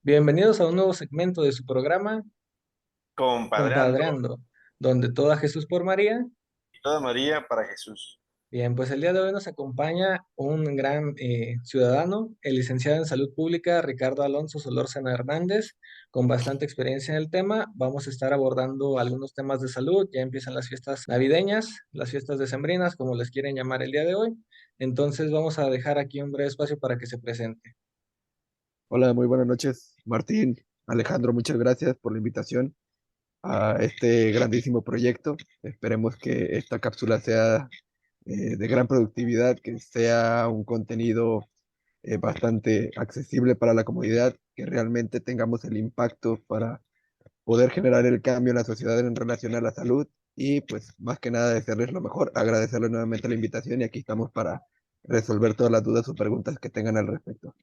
Bienvenidos a un nuevo segmento de su programa Compadreando, Compadreando, donde todo a Jesús por María. y toda María para Jesús. Bien, pues el día de hoy nos acompaña un gran ciudadano, el licenciado en Salud Pública Ricardo Alonso Solórzano Hernández, con bastante experiencia en el tema. Vamos a estar abordando algunos temas de salud. Ya empiezan las fiestas navideñas, las fiestas decembrinas, como les quieren llamar el día de hoy. Entonces vamos a dejar aquí un breve espacio para que se presente. Hola, muy buenas noches, Martín, Alejandro, muchas gracias por la invitación a este grandísimo proyecto. Esperemos que esta cápsula sea de gran productividad, que sea un contenido bastante accesible para la comunidad, que realmente tengamos el impacto para poder generar el cambio en la sociedad en relación a la salud y pues más que nada desearles lo mejor, agradecerles nuevamente la invitación y aquí estamos para resolver todas las dudas o preguntas que tengan al respecto.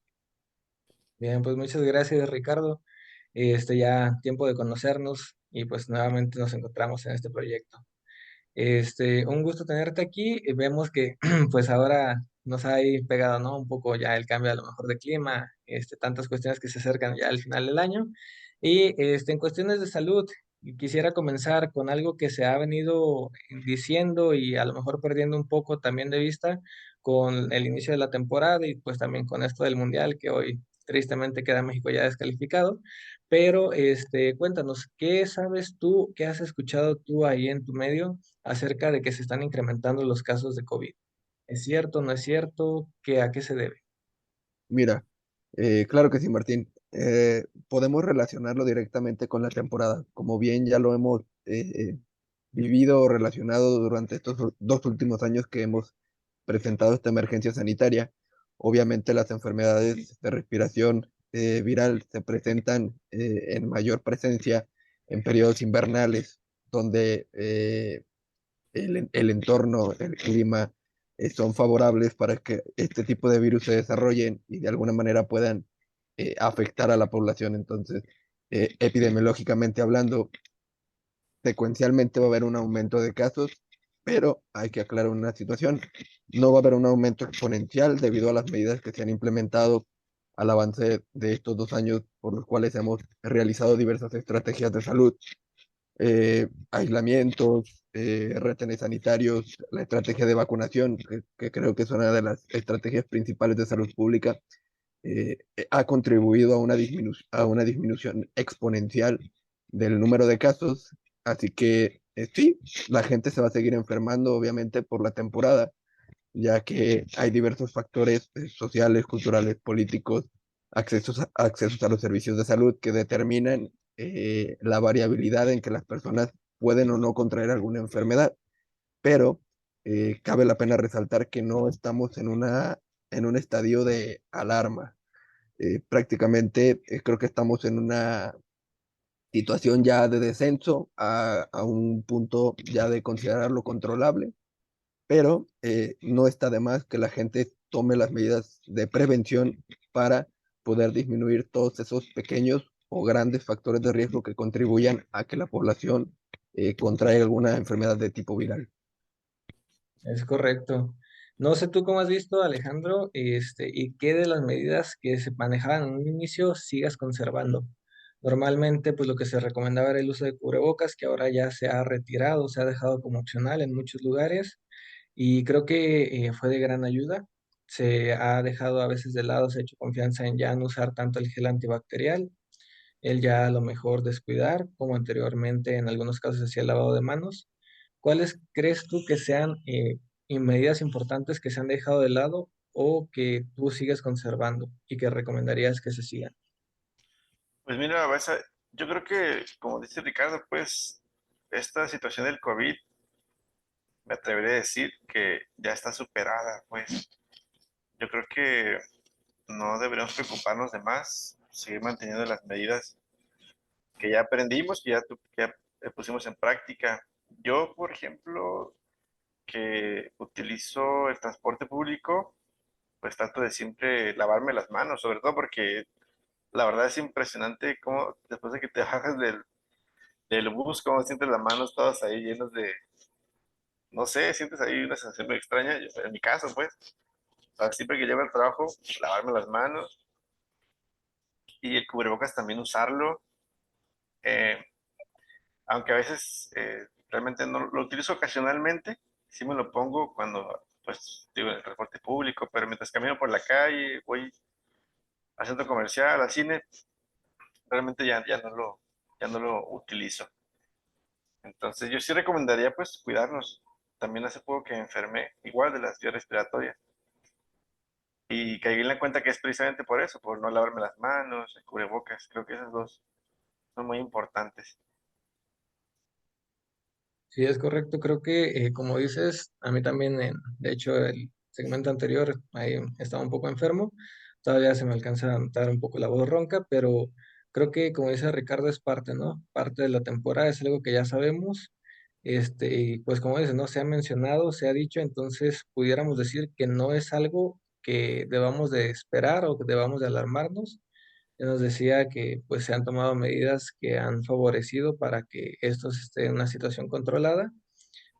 Bien, pues muchas gracias, Ricardo. Ya tiempo de conocernos y pues nuevamente nos encontramos en este proyecto. Un gusto tenerte aquí. Vemos que pues ahora nos ha ahí pegado, ¿no? Un poco ya el cambio a lo mejor de clima, tantas cuestiones que se acercan ya al final del año. Y en cuestiones de salud, quisiera comenzar con algo que se ha venido diciendo y a lo mejor perdiendo un poco también de vista con el inicio de la temporada y pues también con esto del Mundial que hoy tristemente queda México ya descalificado. Pero cuéntanos, ¿qué sabes tú, qué has escuchado tú ahí en tu medio acerca de que se están incrementando los casos de COVID? ¿Es cierto, no es cierto? ¿A qué se debe? Mira, claro que sí, Martín. Podemos relacionarlo directamente con la temporada, como bien ya lo hemos vivido o relacionado durante estos dos últimos años que hemos presentado esta emergencia sanitaria. Obviamente las enfermedades de respiración viral se presentan en mayor presencia en periodos invernales, donde el entorno, el clima, son favorables para que este tipo de virus se desarrollen y de alguna manera puedan afectar a la población. Entonces, epidemiológicamente hablando, secuencialmente va a haber un aumento de casos, pero hay que aclarar una situación. No va a haber un aumento exponencial debido a las medidas que se han implementado al avance de estos 2 años por los cuales hemos realizado diversas estrategias de salud, aislamientos, retenes sanitarios, la estrategia de vacunación, que creo que es una de las estrategias principales de salud pública, ha contribuido a una disminución exponencial del número de casos. Así que sí, la gente se va a seguir enfermando, obviamente, por la temporada, ya que hay diversos factores sociales, culturales, políticos, accesos a los servicios de salud que determinan la variabilidad en que las personas pueden o no contraer alguna enfermedad. Pero cabe la pena resaltar que no estamos en un estadio de alarma. Prácticamente creo que estamos en una situación ya de descenso a un punto ya de considerarlo controlable, pero no está de más que la gente tome las medidas de prevención para poder disminuir todos esos pequeños o grandes factores de riesgo que contribuyan a que la población contraiga alguna enfermedad de tipo viral. Es correcto. No sé tú cómo has visto, Alejandro, y qué de las medidas que se manejaban en un inicio sigas conservando. Normalmente, pues lo que se recomendaba era el uso de cubrebocas, que ahora ya se ha retirado, se ha dejado como opcional en muchos lugares, y creo que fue de gran ayuda. Se ha dejado a veces de lado, se ha hecho confianza en ya no usar tanto el gel antibacterial, el ya a lo mejor descuidar, como anteriormente en algunos casos se hacía el lavado de manos. ¿Cuáles crees tú que sean medidas importantes que se han dejado de lado o que tú sigues conservando y que recomendarías que se sigan? Pues mira, yo creo que, como dice Ricardo, pues esta situación del COVID, me atrevería a decir que ya está superada, pues yo creo que no deberíamos preocuparnos de más, seguir manteniendo las medidas que ya aprendimos, que ya pusimos en práctica. Yo, por ejemplo, que utilizo el transporte público, pues trato de siempre lavarme las manos, sobre todo porque la verdad es impresionante cómo después de que te bajas del bus, cómo sientes las manos todas ahí llenas de, no sé, sientes ahí una sensación muy extraña. En mi caso, pues, siempre que llego al trabajo, lavarme las manos. y el cubrebocas también usarlo. Eh, Aunque a veces realmente no lo utilizo ocasionalmente, sí me lo pongo cuando, pues, digo, en el transporte público, pero mientras camino por la calle, voy al centro comercial, al cine, realmente ya no lo utilizo. Entonces, yo sí recomendaría, pues, cuidarnos. También hace poco que me enfermé, igual de las vías respiratorias, y caí en la cuenta que es precisamente por eso, por no lavarme las manos, el cubrebocas. Creo que esas dos son muy importantes. Sí, es correcto. Creo que, como dices, a mí también, de hecho, el segmento anterior, ahí estaba un poco enfermo. Todavía se me alcanza a notar un poco la voz ronca, pero creo que, como dice Ricardo, es parte, ¿no? Parte de la temporada, es algo que ya sabemos. Y pues como dices, no se ha mencionado, se ha dicho, entonces pudiéramos decir que no es algo que debamos de esperar o que debamos de alarmarnos. Ya nos decía que pues se han tomado medidas que han favorecido para que esto esté en una situación controlada,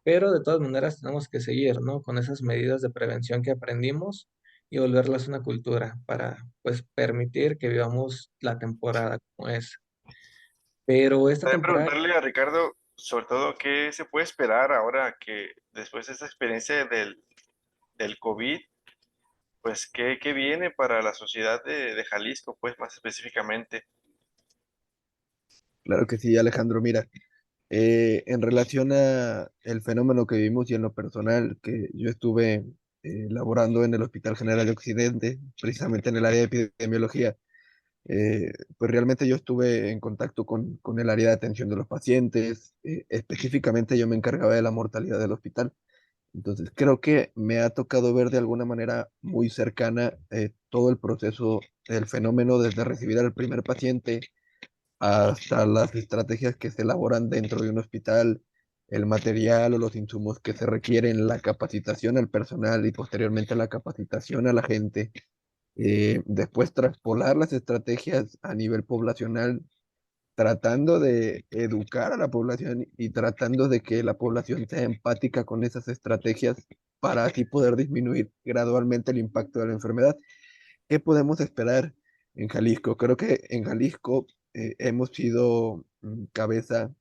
pero de todas maneras tenemos que seguir, ¿no? Con esas medidas de prevención que aprendimos y volverlas una cultura para pues permitir que vivamos la temporada como es. Pero esta También temporada, preguntarle a Ricardo, sobre todo, qué se puede esperar ahora que después de esta experiencia del COVID, pues qué viene para la sociedad de Jalisco, pues más específicamente. Claro que sí, Alejandro. Mira, en relación a el fenómeno que vivimos y en lo personal, que yo estuve laborando en el Hospital General de Occidente, precisamente en el área de epidemiología, pues realmente yo estuve en contacto con el área de atención de los pacientes, específicamente yo me encargaba de la mortalidad del hospital. Entonces, creo que me ha tocado ver de alguna manera muy cercana todo el proceso del fenómeno, desde recibir al primer paciente hasta las estrategias que se elaboran dentro de un hospital, el material o los insumos que se requieren, la capacitación al personal y posteriormente la capacitación a la gente. Después traspolar las estrategias a nivel poblacional, tratando de educar a la población y tratando de que la población sea empática con esas estrategias para así poder disminuir gradualmente el impacto de la enfermedad. ¿Qué podemos esperar en Jalisco? Creo que en Jalisco hemos sido cabeza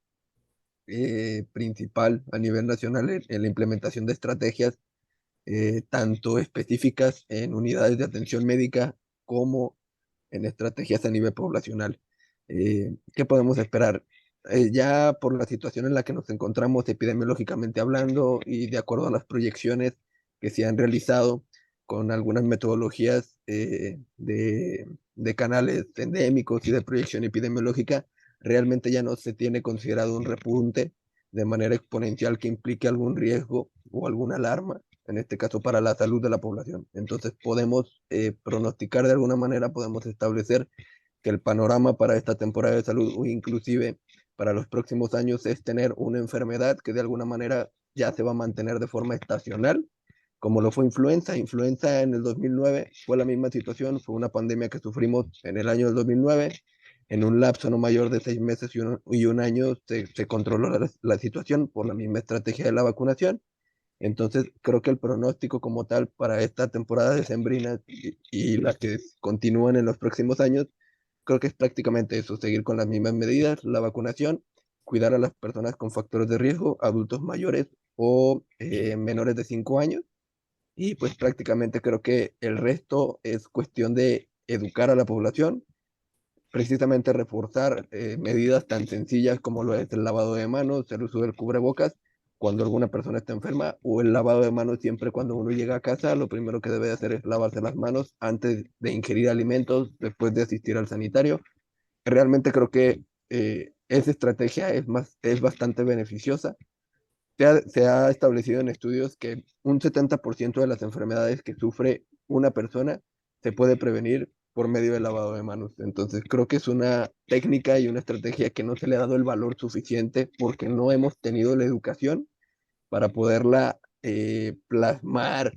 principal a nivel nacional en la implementación de estrategias tanto específicas en unidades de atención médica como en estrategias a nivel poblacional. ¿Qué podemos esperar? Ya por la situación en la que nos encontramos epidemiológicamente hablando y de acuerdo a las proyecciones que se han realizado con algunas metodologías de canales endémicos y de proyección epidemiológica, realmente ya no se tiene considerado un repunte de manera exponencial que implique algún riesgo o alguna alarma, en este caso para la salud de la población. Entonces podemos pronosticar de alguna manera, podemos establecer que el panorama para esta temporada de salud o inclusive para los próximos años es tener una enfermedad que de alguna manera ya se va a mantener de forma estacional, como lo fue influenza. Influenza en el 2009 fue la misma situación, fue una pandemia que sufrimos en el año del 2009. En un lapso no mayor de 6 meses y un año se controló la situación por la misma estrategia de la vacunación. Entonces, creo que el pronóstico como tal para esta temporada decembrina y las que continúan en los próximos años, creo que es prácticamente eso, seguir con las mismas medidas, la vacunación, cuidar a las personas con factores de riesgo, adultos mayores o menores de 5 años, y pues prácticamente creo que el resto es cuestión de educar a la población, precisamente reforzar medidas tan sencillas como lo es el lavado de manos, el uso del cubrebocas cuando alguna persona está enferma, o el lavado de manos siempre cuando uno llega a casa. Lo primero que debe hacer es lavarse las manos antes de ingerir alimentos, después de asistir al sanitario. Realmente creo que esa estrategia es bastante beneficiosa. Se ha establecido en estudios que un 70% de las enfermedades que sufre una persona se puede prevenir por medio del lavado de manos. Entonces, creo que es una técnica y una estrategia que no se le ha dado el valor suficiente porque no hemos tenido la educación para poderla plasmar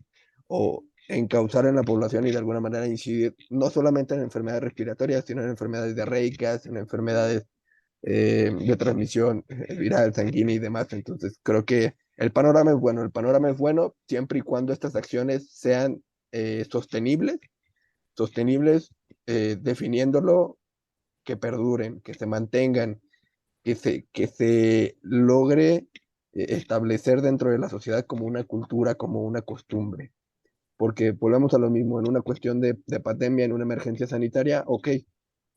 o encauzar en la población y de alguna manera incidir no solamente en enfermedades respiratorias, sino en enfermedades diarreicas, en enfermedades de transmisión viral, sanguínea y demás. Entonces, creo que el panorama es bueno. El panorama es bueno siempre y cuando estas acciones sean sostenibles, definiéndolo. que perduren, que se mantengan, que se logre establecer dentro de la sociedad como una cultura, como una costumbre. Porque volvemos a lo mismo, en una cuestión de pandemia, en una emergencia sanitaria, ok,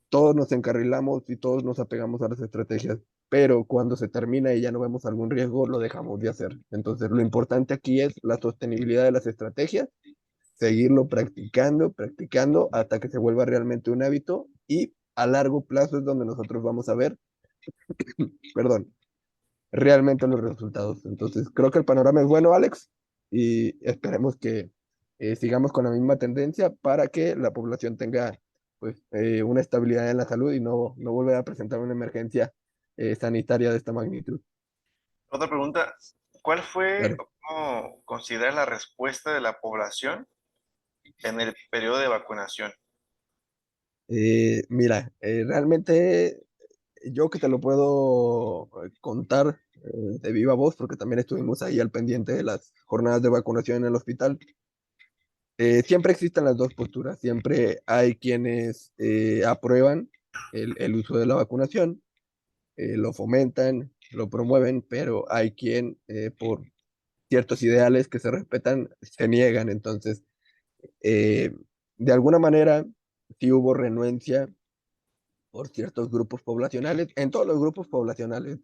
todos nos encarrilamos y todos nos apegamos a las estrategias, pero cuando se termina y ya no vemos algún riesgo, lo dejamos de hacer. Entonces, lo importante aquí es la sostenibilidad de las estrategias, seguirlo practicando, practicando hasta que se vuelva realmente un hábito y a largo plazo es donde nosotros vamos a ver, perdón, realmente los resultados. Entonces, creo que el panorama es bueno, Alex, y esperemos que sigamos con la misma tendencia para que la población tenga pues, una estabilidad en la salud y no volver a presentar una emergencia sanitaria de esta magnitud. Otra pregunta, ¿cuál fue Claro. o cómo consideras la respuesta de la población en el periodo de vacunación? Mira, realmente yo que te lo puedo contar de viva voz, porque también estuvimos ahí al pendiente de las jornadas de vacunación en el hospital. Siempre existen las dos posturas, siempre hay quienes aprueban el uso de la vacunación, lo fomentan, lo promueven, pero hay quien por ciertos ideales que se respetan se niegan. Entonces, eh, de alguna manera, sí hubo renuencia por ciertos grupos poblacionales, en todos los grupos poblacionales,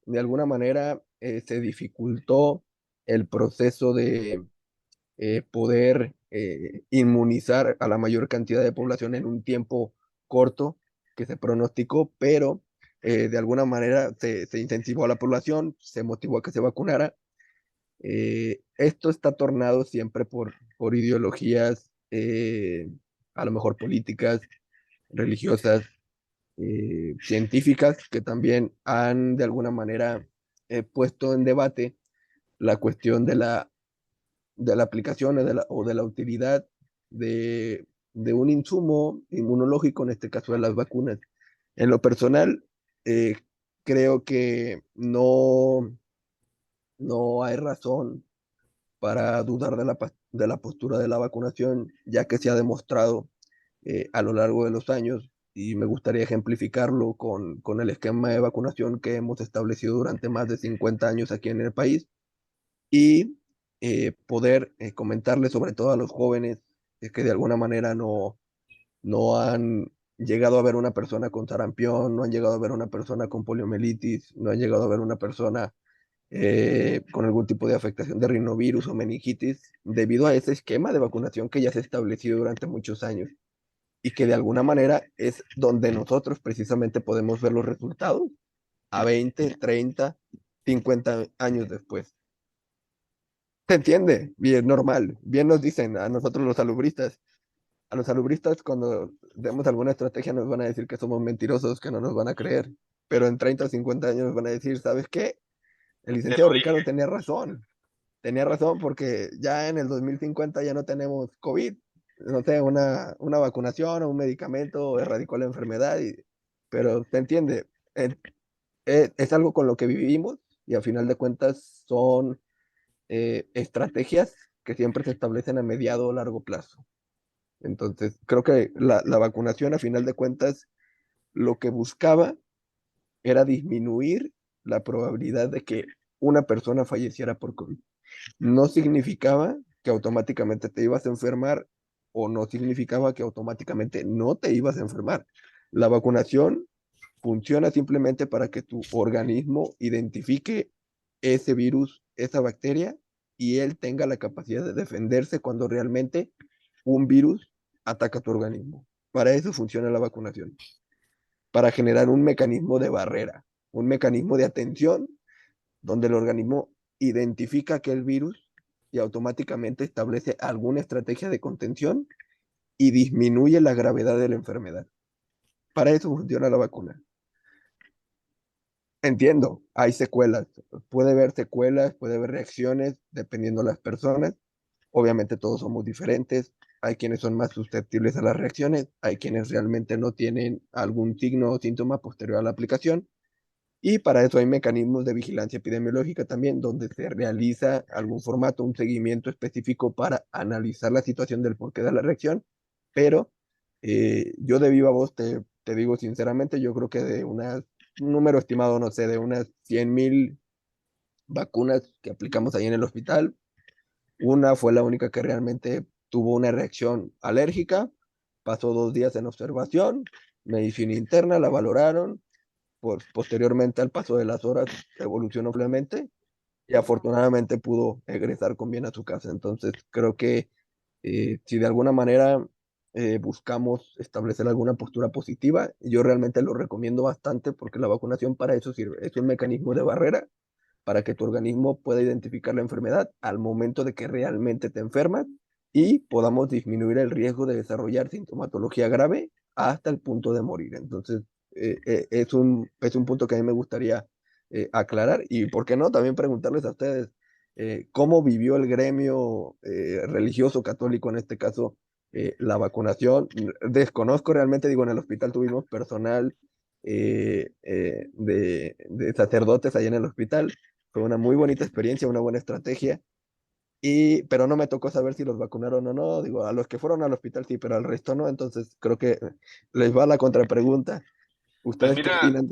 de alguna manera se dificultó el proceso de poder inmunizar a la mayor cantidad de población en un tiempo corto que se pronosticó, pero de alguna manera se incentivó a la población, se motivó a que se vacunara. Esto está tornado siempre por ideologías, a lo mejor políticas, religiosas, científicas, que también han de alguna manera puesto en debate la cuestión de la aplicación o de la utilidad de un insumo inmunológico, en este caso de las vacunas. En lo personal, eh, creo que no hay razón para dudar de la postura de la vacunación, ya que se ha demostrado a lo largo de los años, y me gustaría ejemplificarlo con el esquema de vacunación que hemos establecido durante más de 50 años aquí en el país, y poder comentarle sobre todo a los jóvenes que de alguna manera no han llegado a ver una persona con sarampión, no han llegado a ver una persona con poliomielitis, no han llegado a ver una persona con algún tipo de afectación de rinovirus o meningitis, debido a ese esquema de vacunación que ya se ha establecido durante muchos años y que de alguna manera es donde nosotros precisamente podemos ver los resultados a 20, 30, 50 años después. Se entiende, bien normal. Bien nos dicen a nosotros a los salubristas cuando demos alguna estrategia nos van a decir que somos mentirosos, que no nos van a creer. Pero en 30 o 50 años nos van a decir, ¿sabes qué? El Te licenciado lo Ricardo dije. tenía razón. Tenía razón porque ya en el 2050 ya no tenemos COVID. No sé, una vacunación o un medicamento erradicó la enfermedad. Pero se entiende, es algo con lo que vivimos y a final de cuentas son estrategias que siempre se establecen a mediado o largo plazo. Entonces, creo que la vacunación, a final de cuentas, lo que buscaba era disminuir la probabilidad de que una persona falleciera por COVID. No significaba que automáticamente te ibas a enfermar o no significaba que automáticamente no te ibas a enfermar. La vacunación funciona simplemente para que tu organismo identifique ese virus, esa bacteria, y él tenga la capacidad de defenderse cuando realmente un virus ataca tu organismo. Para eso funciona la vacunación, para generar un mecanismo de barrera, un mecanismo de atención donde el organismo identifica aquel virus y automáticamente establece alguna estrategia de contención y disminuye la gravedad de la enfermedad. Para eso funciona la vacuna. Entiendo, hay secuelas, puede haber secuelas, puede haber reacciones dependiendo de las personas. Obviamente todos somos diferentes. Hay quienes son más susceptibles a las reacciones, hay quienes realmente no tienen algún signo o síntoma posterior a la aplicación. Y para eso hay mecanismos de vigilancia epidemiológica también, donde se realiza algún formato, un seguimiento específico para analizar la situación del porqué de la reacción. Pero yo de viva voz te digo sinceramente, yo creo que de un número estimado, no sé, de unas 100,000 vacunas que aplicamos ahí en el hospital, una fue la única que realmente tuvo una reacción alérgica, pasó 2 días en observación, medicina interna, la valoraron, posteriormente al paso de las horas evolucionó ampliamente y afortunadamente pudo egresar con bien a su casa. Entonces, creo que si de alguna manera buscamos establecer alguna postura positiva, yo realmente lo recomiendo bastante porque la vacunación para eso sirve. Es un mecanismo de barrera para que tu organismo pueda identificar la enfermedad al momento de que realmente te enfermas y podamos disminuir el riesgo de desarrollar sintomatología grave hasta el punto de morir. Entonces, es un punto que a mí me gustaría aclarar y, ¿por qué no? También preguntarles a ustedes cómo vivió el gremio religioso católico, en este caso, la vacunación. Desconozco realmente, digo, en el hospital tuvimos personal de sacerdotes ahí en el hospital. Fue una muy bonita experiencia, una buena estrategia. Pero no me tocó saber si los vacunaron o no. Digo, a los que fueron al hospital sí, pero al resto no. Entonces creo que les va la contrapregunta. Pues ¿Ustedes qué mira, opinan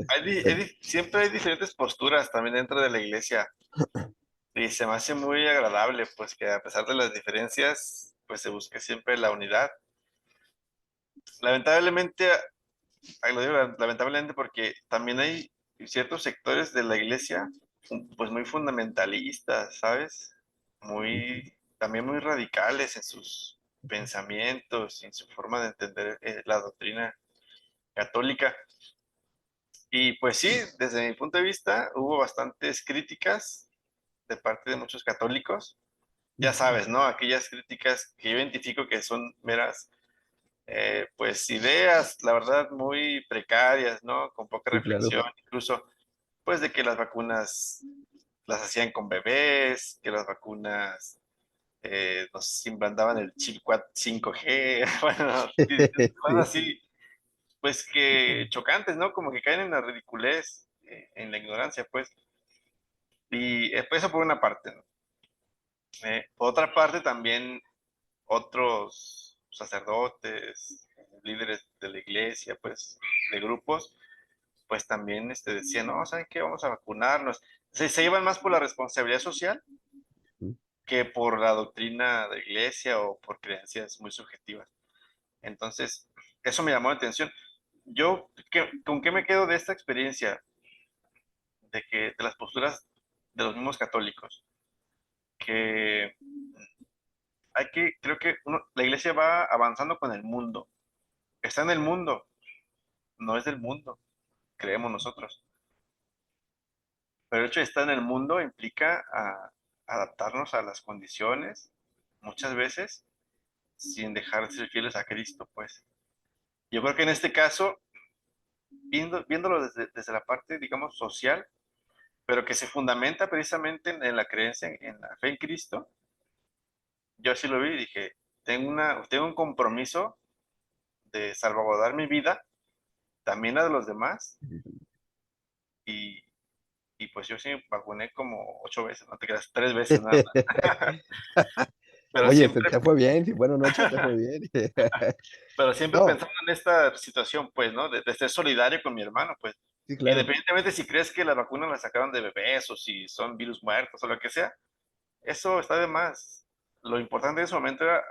siempre hay diferentes posturas también dentro de la iglesia y se me hace muy agradable, pues que a pesar de las diferencias, pues se busque siempre la unidad. Lamentablemente, lo digo lamentablemente porque también hay ciertos sectores de la iglesia, pues muy fundamentalistas, ¿sabes? También muy radicales en sus pensamientos, en su forma de entender la doctrina católica. Y pues sí, desde mi punto de vista, hubo bastantes críticas de parte de muchos católicos. Ya sabes, ¿no? Aquellas críticas que yo identifico que son meras, pues ideas, la verdad, muy precarias, ¿no? Con poca Sí, claro. reflexión, incluso, pues de que las vacunas las hacían con bebés, que las vacunas nos implantaban el chip 5G, bueno, cosas Sí, así, pues que chocantes, ¿no? Como que caen en la ridiculez, en la ignorancia, pues. Y eso por una parte, ¿no? Por otra parte, también otros sacerdotes, líderes de la iglesia, pues, de grupos, pues también decían, no, ¿saben qué? Vamos a vacunarnos. Se llevan más por la responsabilidad social que por la doctrina de la iglesia o por creencias muy subjetivas. Entonces, eso me llamó la atención. Yo, ¿con qué me quedo de esta experiencia? De las posturas de los mismos católicos, que creo que la iglesia va avanzando con el mundo. Está en el mundo, no es del mundo, creemos nosotros. Pero el hecho de estar en el mundo implica adaptarnos a las condiciones, muchas veces, sin dejar de ser fieles a Cristo, pues. Yo creo que en este caso, viéndolo desde la parte, digamos, social, pero que se fundamenta precisamente en la creencia en la fe en Cristo, yo así lo vi y dije, tengo un compromiso de salvaguardar mi vida, también la de los demás, y, y pues yo sí vacuné como 8 veces, no te creas, 3 veces nada más. Pero Oye, siempre, te fue bien, si fueron 8, te fue bien. pero siempre No, pensando en esta situación, pues, ¿no? De ser solidario con mi hermano, pues. sí, claro. Independientemente si crees que las vacunas las sacaron de bebés o si son virus muertos o lo que sea, eso está de más. Lo importante en ese momento era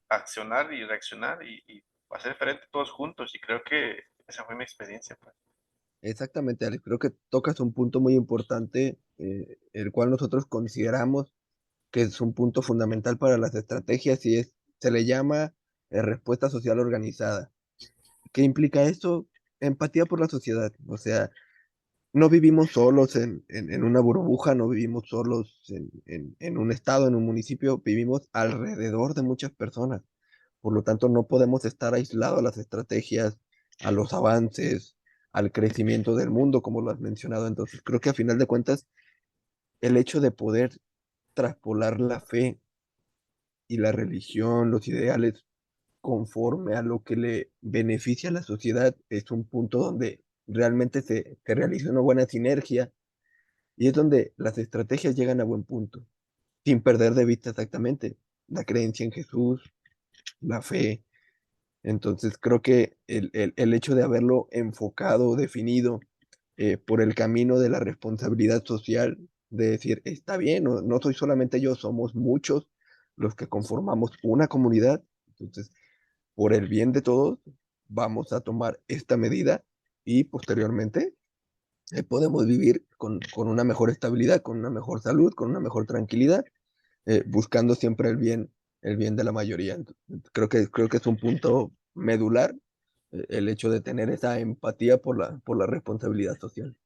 accionar y reaccionar y hacer frente todos juntos y creo que esa fue mi experiencia, pues. Exactamente, Alex. Creo que tocas un punto muy importante, el cual nosotros consideramos que es un punto fundamental para las estrategias y se le llama respuesta social organizada. ¿Qué implica esto? Empatía por la sociedad. O sea, no vivimos solos en una burbuja, no vivimos solos en un estado, en un municipio, vivimos alrededor de muchas personas. Por lo tanto, no podemos estar aislados a las estrategias, a los avances, al crecimiento del mundo, como lo has mencionado. Entonces, creo que a final de cuentas, el hecho de poder traspolar la fe y la religión, los ideales, conforme a lo que le beneficia a la sociedad, es un punto donde realmente se realiza una buena sinergia y es donde las estrategias llegan a buen punto, sin perder de vista exactamente la creencia en Jesús, la fe. Entonces creo que el hecho de haberlo enfocado, definido por el camino de la responsabilidad social, de decir, está bien, no, no soy solamente yo, somos muchos los que conformamos una comunidad. Entonces, por el bien de todos, vamos a tomar esta medida y posteriormente podemos vivir con una mejor estabilidad, con una mejor salud, con una mejor tranquilidad, buscando siempre el bien de la mayoría. Entonces, creo que es un punto medular el hecho de tener esa empatía por la responsabilidad social.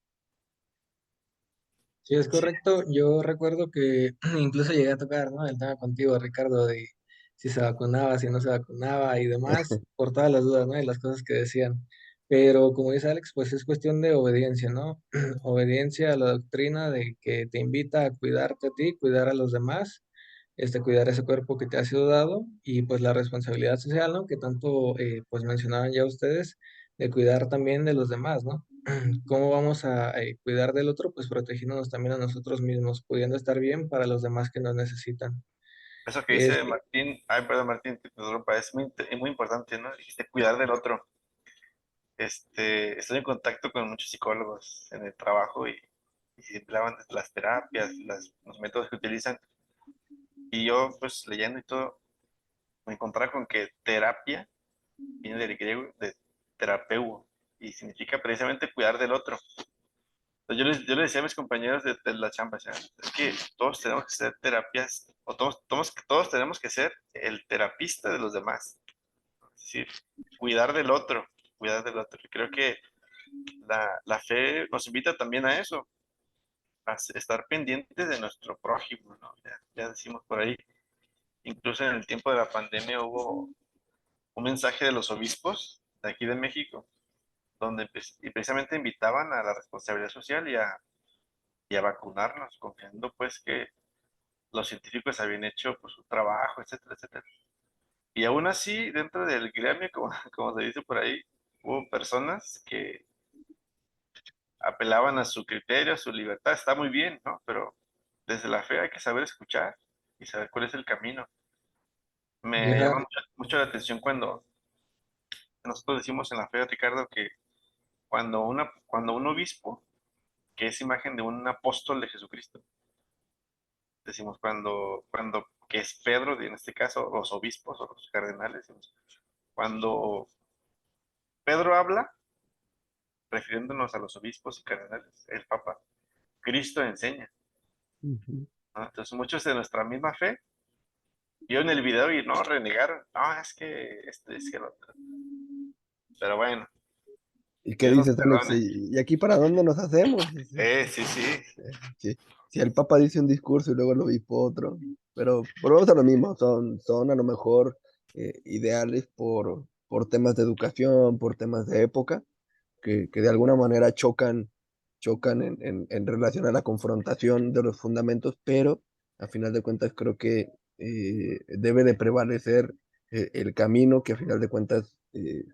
Sí, es Sí, correcto. Yo recuerdo que incluso llegué a tocar, ¿no? El tema contigo, Ricardo, de si se vacunaba, si no se vacunaba y demás, por todas las dudas, ¿no? Y las cosas que decían. Pero como dice Alex, pues es cuestión de obediencia, ¿no? Obediencia a la doctrina de que te invita a cuidarte a ti, cuidar a los demás, cuidar ese cuerpo que te ha sido dado y pues la responsabilidad social, ¿no? Que tanto pues mencionaban ya ustedes, de cuidar también de los demás, ¿no? ¿Cómo vamos a cuidar del otro? Pues protegiéndonos también a nosotros mismos, pudiendo estar bien para los demás que nos necesitan. eso que dice Este, Martín, ay, perdón, Martín, te interrumpa, es muy importante, ¿no? Dijiste cuidar del otro. Estoy en contacto con muchos psicólogos en el trabajo y siempre hablan de las terapias, los métodos que utilizan. Y yo, pues leyendo y todo, me encontraba con que terapia viene del griego de terapeu y significa precisamente cuidar del otro. Entonces, yo les decía a mis compañeros de la chamba, o sea, es que todos tenemos que ser terapias, o todos tenemos que ser el terapista de los demás. Es decir, cuidar del otro, cuidar del otro. Y creo que la fe nos invita también a eso, a estar pendientes de nuestro prójimo, ¿no? Ya decimos por ahí, incluso en el tiempo de la pandemia hubo un mensaje de los obispos de aquí de México, donde y precisamente invitaban a la responsabilidad social y a vacunarnos, confiando pues que los científicos habían hecho pues, su trabajo, etcétera, etcétera. Y aún así, dentro del gremio, como se dice por ahí, hubo personas que apelaban a su criterio, a su libertad, está muy bien, ¿no? Pero desde la fe hay que saber escuchar y saber cuál es el camino. Me llama dejar, mucho la atención cuando nosotros decimos en la fe, Ricardo, que cuando un obispo, que es imagen de un apóstol de Jesucristo, decimos cuando que es Pedro, en este caso, los obispos o los cardenales, decimos, cuando Pedro habla, refiriéndonos a los obispos y cardenales, el Papa, Cristo enseña, Ujú. ¿no? Entonces muchos de nuestra misma fe vieron el video y no renegaron, no, es que es que lo otro. Pero bueno, ¿Y qué Dios nos dices, Alex? perdone. ¿Y aquí para dónde nos hacemos? Sí, sí. Sí, si el Papa dice un discurso y luego el obispo otro, pero volvemos a lo mismo, son a lo mejor ideales por temas de educación, por temas de época, que de alguna manera chocan en relación a la confrontación de los fundamentos, pero a final de cuentas creo que debe de prevalecer el camino que a final de cuentas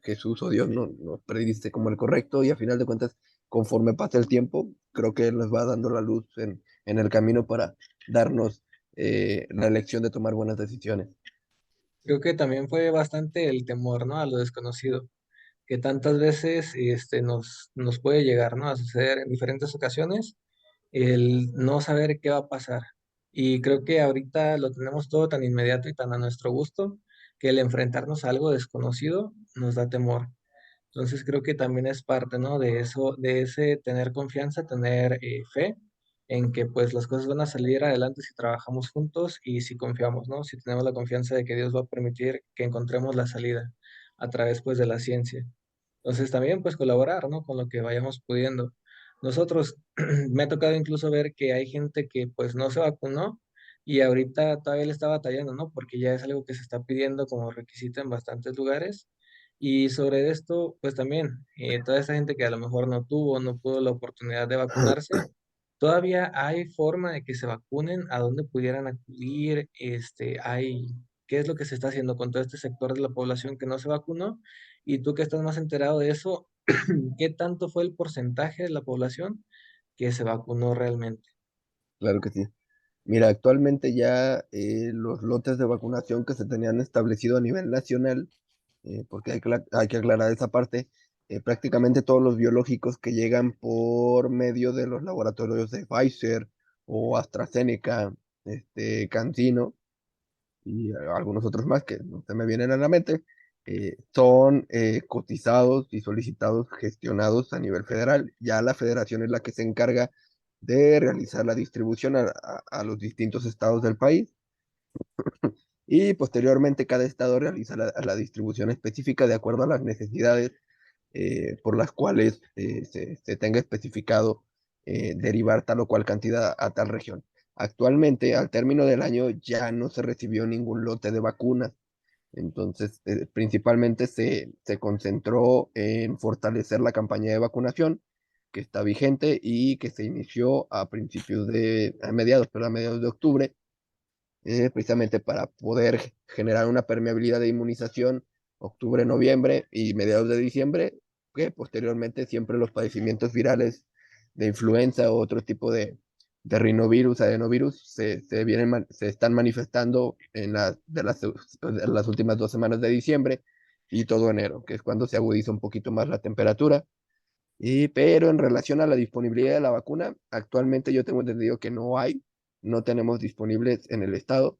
Jesús o Dios nos predice como el correcto y a final de cuentas conforme pasa el tiempo, creo que Él nos va dando la luz en el camino para darnos la elección de tomar buenas decisiones. creo que también fue bastante el temor, ¿no? A lo desconocido, que tantas veces nos puede llegar, ¿no? A suceder en diferentes ocasiones, el no saber qué va a pasar. Y creo que ahorita lo tenemos todo tan inmediato y tan a nuestro gusto, que el enfrentarnos a algo desconocido nos da temor. Entonces creo que también es parte, ¿no? De eso, de ese tener confianza, tener fe en que pues las cosas van a salir adelante si trabajamos juntos y si confiamos, ¿no? Si tenemos la confianza de que Dios va a permitir que encontremos la salida a través pues de la ciencia. Entonces también pues colaborar, ¿no? Con lo que vayamos pudiendo. Nosotros, me ha tocado incluso ver que hay gente que pues no se vacunó y ahorita todavía le está batallando, ¿no? Porque ya es algo que se está pidiendo como requisito en bastantes lugares. Y sobre esto, pues también, toda esa gente que a lo mejor no tuvo, no pudo la oportunidad de vacunarse, todavía hay forma de que se vacunen, a dónde pudieran acudir, qué es lo que se está haciendo con todo este sector de la población que no se vacunó. Y tú que estás más enterado de eso, ¿qué tanto fue el porcentaje de la población que se vacunó realmente? Claro que sí. Mira, actualmente ya los lotes de vacunación que se tenían establecido a nivel nacional porque hay que aclarar esa parte. Prácticamente todos los biológicos que llegan por medio de los laboratorios de Pfizer o AstraZeneca, CanSino y algunos otros más que no se me vienen a la mente, son cotizados y solicitados, gestionados a nivel federal. Ya la federación es la que se encarga de realizar la distribución a los distintos estados del país y posteriormente cada estado realiza la distribución específica de acuerdo a las necesidades por las cuales se tenga especificado derivar tal o cual cantidad a tal región. Actualmente, al término del año, ya no se recibió ningún lote de vacunas. Entonces, principalmente se concentró en fortalecer la campaña de vacunación que está vigente y que se inició a mediados de octubre, precisamente para poder generar una permeabilidad de inmunización octubre, noviembre y mediados de diciembre, que posteriormente siempre los padecimientos virales de influenza o otro tipo de rinovirus, adenovirus, se están manifestando de las últimas 2 semanas de diciembre y todo enero, que es cuando se agudiza un poquito más la temperatura. Pero en relación a la disponibilidad de la vacuna, actualmente yo tengo entendido que no tenemos disponibles en el estado.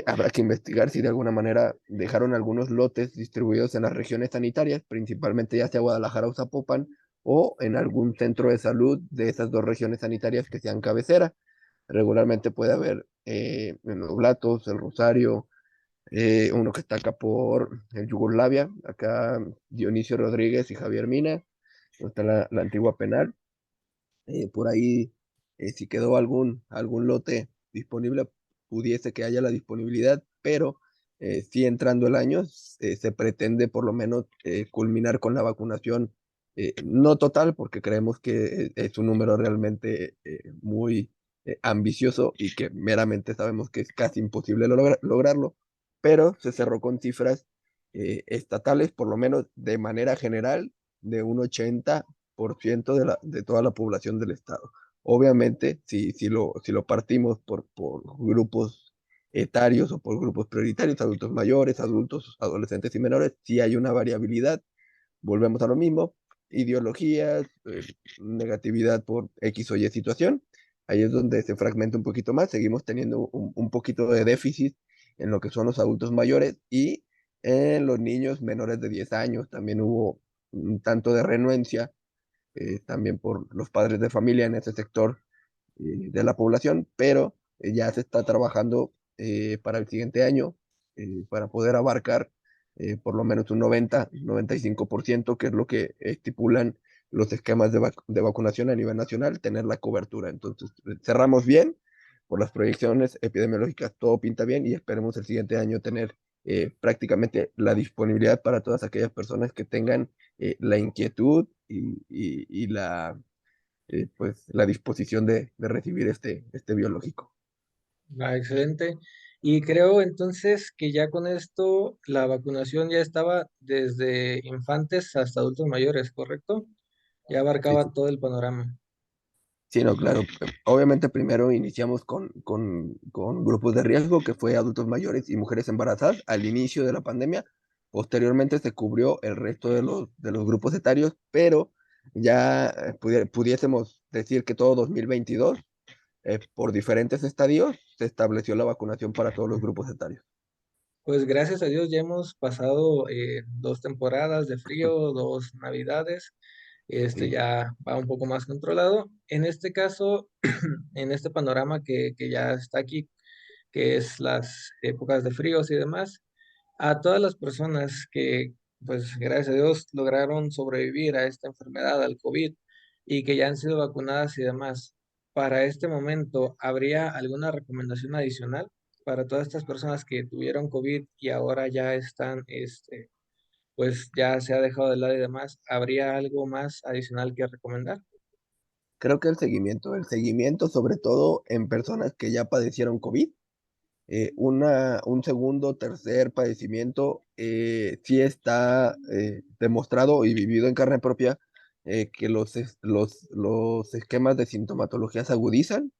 Habrá que investigar si de alguna manera dejaron algunos lotes distribuidos en las regiones sanitarias, principalmente ya sea Guadalajara o Zapopan, o en algún centro de salud de esas dos regiones sanitarias que sean cabecera. Regularmente puede haber en Oblatos, El Rosario, uno que está acá por el Yugoslavia, acá Dionisio Rodríguez y Javier Mina, donde está la antigua penal. Por ahí, si quedó algún lote disponible, pudiese que haya la disponibilidad, pero sí entrando el año, se pretende por lo menos culminar con la vacunación, no total, porque creemos que es un número realmente muy ambicioso y que meramente sabemos que es casi imposible lograrlo, pero se cerró con cifras estatales, por lo menos de manera general, de un 80% de toda la población del estado. Obviamente, si lo partimos por grupos etarios o por grupos prioritarios, adultos mayores, adultos, adolescentes y menores, sí hay una variabilidad. Volvemos a lo mismo, ideologías, negatividad por X o Y situación. Ahí es donde se fragmenta un poquito más. Seguimos teniendo un poquito de déficit en lo que son los adultos mayores y en los niños menores de 10 años. También hubo un tanto de renuencia, también por los padres de familia en ese sector de la población, pero ya se está trabajando para el siguiente año para poder abarcar por lo menos un 95%, que es lo que estipulan los esquemas de vacunación a nivel nacional, tener la cobertura. Entonces, cerramos bien, por las proyecciones epidemiológicas todo pinta bien y esperemos el siguiente año tener prácticamente la disponibilidad para todas aquellas personas que tengan la inquietud y pues la disposición de recibir este biológico. Ah, excelente. Y creo entonces que ya con esto la vacunación ya estaba desde infantes hasta adultos mayores, ¿correcto? Ya Sí, abarcaba sí. todo el panorama. Sí, no, claro. Obviamente primero iniciamos con grupos de riesgo, que fue adultos mayores y mujeres embarazadas al inicio de la pandemia. Posteriormente se cubrió el resto de los grupos etarios, pero ya pudiésemos decir que todo 2022, por diferentes estadios, se estableció la vacunación para todos los grupos etarios. Pues gracias a Dios ya hemos pasado 2 temporadas de frío, 2 navidades. Sí, Ya va un poco más controlado. En este caso, en este panorama que ya está aquí, que es las épocas de fríos y demás, a todas las personas que, pues gracias a Dios, lograron sobrevivir a esta enfermedad, al COVID, y que ya han sido vacunadas y demás, para este momento, ¿habría alguna recomendación adicional para todas estas personas que tuvieron COVID y ahora ya están, pues ya se ha dejado de lado y demás? ¿Habría algo más adicional que recomendar? creo que el seguimiento sobre todo en personas que ya padecieron COVID, un segundo, tercer padecimiento, sí está demostrado y vivido en carne propia que los esquemas de sintomatología se agudizan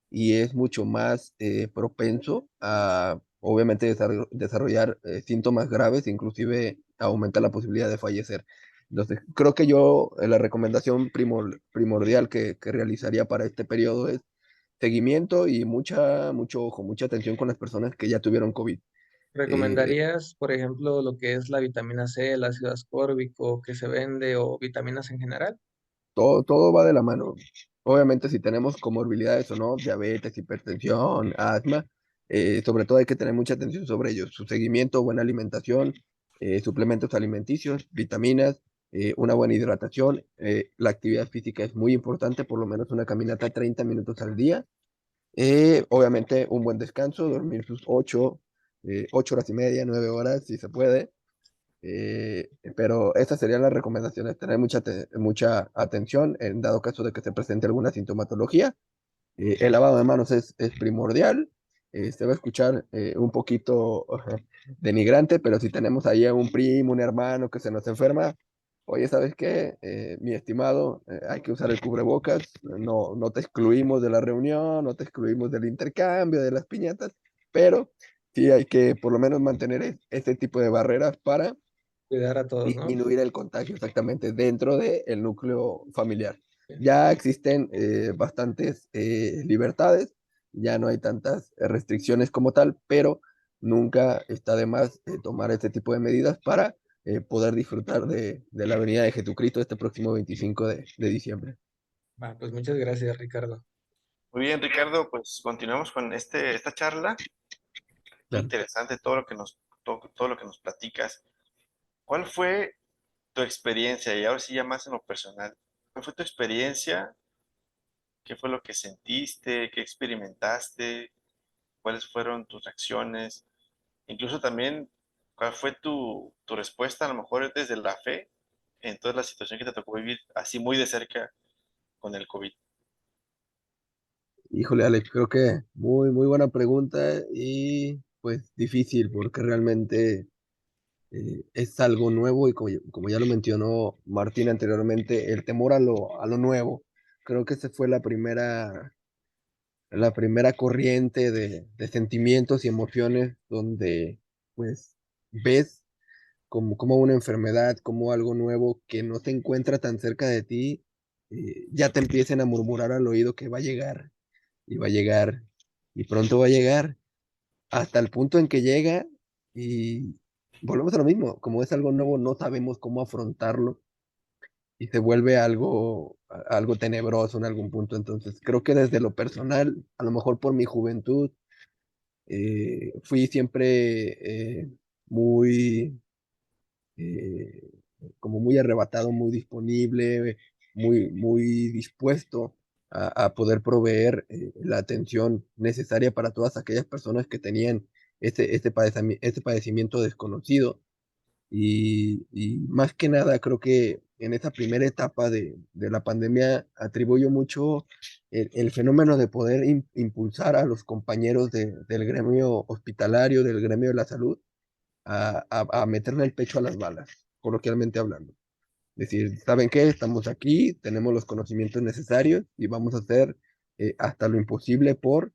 y es mucho más propenso a obviamente desarrollar síntomas graves, inclusive aumenta la posibilidad de fallecer. Entonces, creo que yo la recomendación primordial que realizaría para este periodo es seguimiento y mucho ojo, mucha atención con las personas que ya tuvieron COVID. Eh, ¿Recomendarías, por ejemplo, lo que es la vitamina C, el ácido ascórbico que se vende o vitaminas en general? todo va de la mano. Obviamente, si tenemos comorbilidades o no, diabetes, hipertensión, asma, sobre todo hay que tener mucha atención sobre ellos. Su seguimiento, buena alimentación, suplementos alimenticios, vitaminas, una buena hidratación. La actividad física es muy importante, por lo menos una caminata 30 minutos al día. Obviamente, un buen descanso, dormir sus 8 horas y media, 9 horas, si se puede. Pero estas serían las recomendaciones, tener mucha atención en dado caso de que se presente alguna sintomatología. El lavado de manos es primordial. Se va a escuchar un poquito denigrante, pero si tenemos ahí a un primo, un hermano que se nos enferma, oye, ¿sabes qué? Mi estimado, hay que usar el cubrebocas, no te excluimos de la reunión, no te excluimos del intercambio, de las piñatas, pero sí hay que por lo menos mantener este tipo de barreras para Cuidar a todos, ¿no? disminuir el contagio exactamente dentro del núcleo familiar. Sí. Ya existen bastantes libertades, ya no hay tantas restricciones como tal, pero nunca está de más tomar este tipo de medidas para poder disfrutar de la venida de Jesucristo este próximo 25 de diciembre. Va, pues muchas gracias, Ricardo. Muy bien, Ricardo, pues continuamos con esta charla. Muy Claro. interesante todo lo que nos platicas. ¿Cuál fue tu experiencia? Y ahora sí ya más en lo personal. ¿Cuál fue tu experiencia? ¿Qué fue lo que sentiste? ¿Qué experimentaste? ¿Cuáles fueron tus reacciones? Incluso también, ¿cuál fue tu respuesta, a lo mejor desde la fe, en toda la situación que te tocó vivir así muy de cerca con el COVID? Híjole, Alex, creo que muy buena pregunta y pues difícil porque realmente es algo nuevo y como ya lo mencionó Martín anteriormente, el temor a lo nuevo. Creo que esa fue la primera corriente de sentimientos y emociones donde pues ves como una enfermedad, como algo nuevo que no se encuentra tan cerca de ti, ya te empiecen a murmurar al oído que va a llegar y va a llegar y pronto va a llegar hasta el punto en que llega y volvemos a lo mismo, como es algo nuevo, no sabemos cómo afrontarlo y se vuelve algo tenebroso en algún punto. Entonces, creo que desde lo personal, a lo mejor por mi juventud, fui siempre muy, eh, como muy arrebatado, muy disponible, muy dispuesto a poder proveer la atención necesaria para todas aquellas personas que tenían este padecimiento desconocido. Y más que nada, creo que en esa primera etapa de la pandemia atribuyo mucho el fenómeno de poder impulsar a los compañeros del gremio hospitalario, del gremio de la salud, a meterle el pecho a las balas, coloquialmente hablando. Decir, ¿saben qué? Estamos aquí, tenemos los conocimientos necesarios y vamos a hacer hasta lo imposible por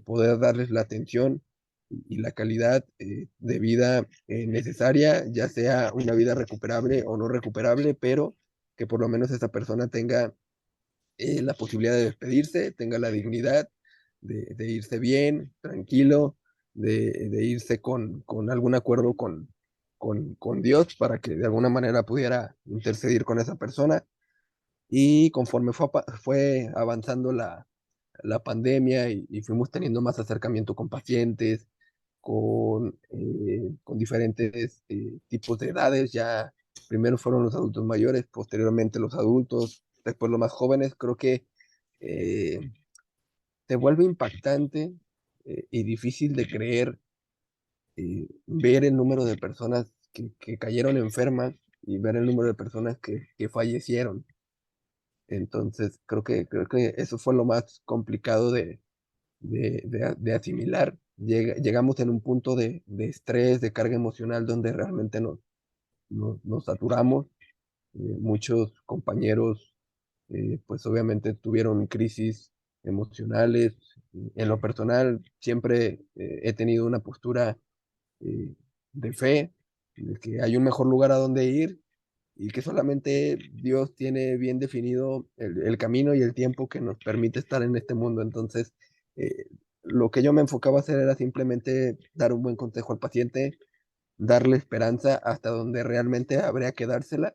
poder darles la atención y la calidad de vida necesaria, ya sea una vida recuperable o no recuperable, pero que por lo menos esa persona tenga la posibilidad de despedirse, tenga la dignidad de irse bien, tranquilo, de irse con algún acuerdo con Dios para que de alguna manera pudiera intercedir con esa persona. Y conforme fue avanzando la pandemia y fuimos teniendo más acercamiento con pacientes, con diferentes tipos de edades, ya primero fueron los adultos mayores, posteriormente los adultos, después los más jóvenes, creo que eh, se vuelve impactante y difícil de creer ver el número de personas que cayeron enfermas y ver el número de personas que fallecieron. Entonces, creo que eso fue lo más complicado de asimilar. Llegamos en un punto de estrés, de carga emocional, donde realmente nos saturamos. Muchos compañeros, pues obviamente tuvieron crisis emocionales, En lo personal, siempre he tenido una postura eh, de fe, de que hay un mejor lugar a donde ir y que solamente Dios tiene bien definido el camino y el tiempo que nos permite estar en este mundo. Entonces, eh, lo que yo me enfocaba a hacer era simplemente dar un buen consejo al paciente, darle esperanza hasta donde realmente habría que dársela.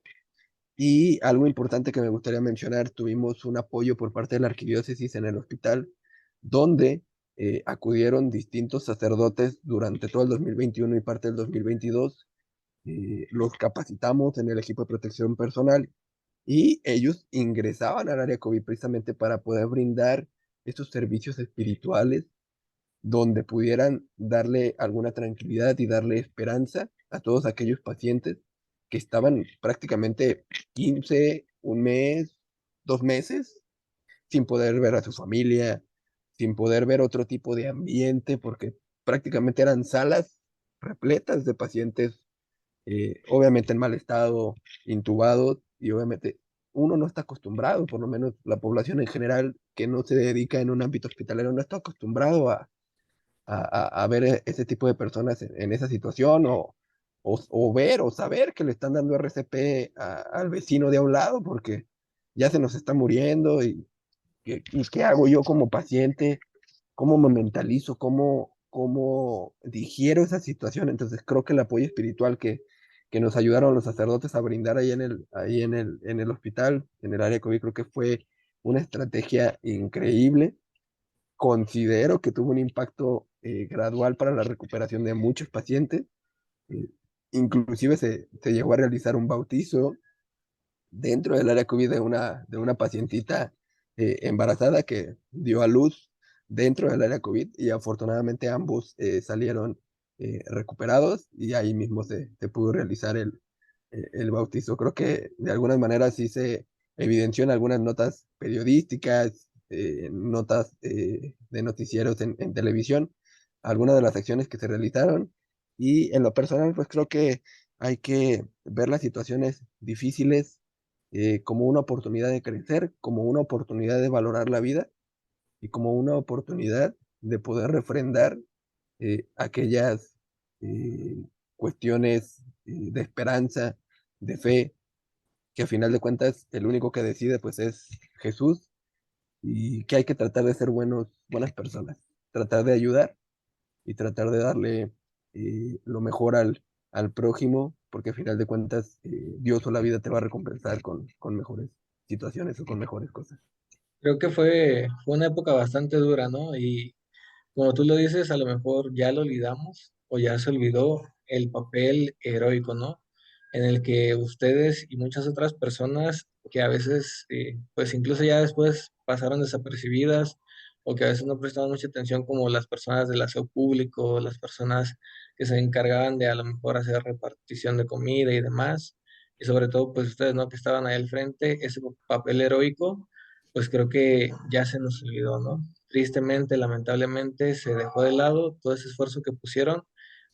Y algo importante que me gustaría mencionar, tuvimos un apoyo por parte de la arquidiócesis en el hospital, donde acudieron distintos sacerdotes durante todo el 2021 y parte del 2022. Los capacitamos en el equipo de protección personal y ellos ingresaban al área COVID precisamente para poder brindar estos servicios espirituales donde pudieran darle alguna tranquilidad y darle esperanza a todos aquellos pacientes que estaban prácticamente 15, un mes, 2 meses, sin poder ver a su familia, sin poder ver otro tipo de ambiente, porque prácticamente eran salas repletas de pacientes, obviamente en mal estado, intubados, y obviamente uno no está acostumbrado, por lo menos la población en general que no se dedica en un ámbito hospitalero, no está acostumbrado a ver ese tipo de personas en esa situación o ver o saber que le están dando RCP al vecino de a un lado porque ya se nos está muriendo y qué hago yo como paciente, cómo me mentalizo, cómo digiero esa situación. Entonces creo que el apoyo espiritual que nos ayudaron los sacerdotes a brindar ahí en el hospital, en el área de COVID, creo que fue una estrategia increíble. Considero que tuvo un impacto gradual para la recuperación de muchos pacientes. eh, Inclusive se llegó a realizar un bautizo dentro del área COVID de una pacientita embarazada que dio a luz dentro del área COVID y afortunadamente ambos salieron recuperados y ahí mismo se pudo realizar el bautizo. Creo que de algunas maneras sí se evidenció en algunas notas periodísticas, notas de noticieros en televisión, algunas de las acciones que se realizaron y en lo personal pues creo que hay que ver las situaciones difíciles como una oportunidad de crecer, como una oportunidad de valorar la vida y como una oportunidad de poder refrendar aquellas cuestiones de esperanza, de fe, que a final de cuentas el único que decide pues es Jesús y que hay que tratar de ser buenas personas, tratar de ayudar y tratar de darle lo mejor al prójimo, porque al final de cuentas Dios o la vida te va a recompensar con mejores situaciones o con mejores cosas. Creo que fue una época bastante dura, ¿no? Y como tú lo dices, a lo mejor ya lo olvidamos o ya se olvidó el papel heroico, ¿no? En el que ustedes y muchas otras personas que a veces, pues incluso ya después pasaron desapercibidas o que a veces no prestaban mucha atención, como las personas del aseo público, las personas que se encargaban de a lo mejor hacer repartición de comida y demás, y sobre todo, pues ustedes, ¿no? Que estaban ahí al frente, ese papel heroico, pues creo que ya se nos olvidó, ¿no? Tristemente, lamentablemente, se dejó de lado todo ese esfuerzo que pusieron.